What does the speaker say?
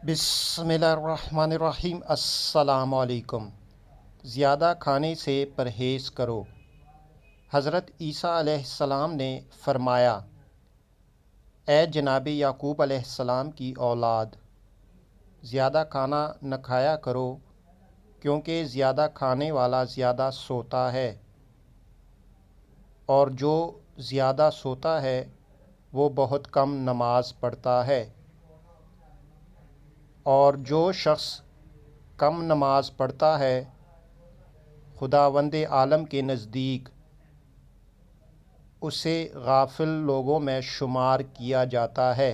بسم اللہ الرحمن الرحیم۔ السلام علیکم۔ زیادہ کھانے سے پرہیز کرو۔ حضرت عیسیٰ علیہ السلام نے فرمایا، اے جناب یعقوب علیہ السلام کی اولاد، زیادہ کھانا نہ کھایا کرو، کیونکہ زیادہ کھانے والا زیادہ سوتا ہے، اور جو زیادہ سوتا ہے وہ بہت کم نماز پڑھتا ہے، اور جو شخص کم نماز پڑھتا ہے خداوند عالم کے نزدیک اسے غافل لوگوں میں شمار کیا جاتا ہے۔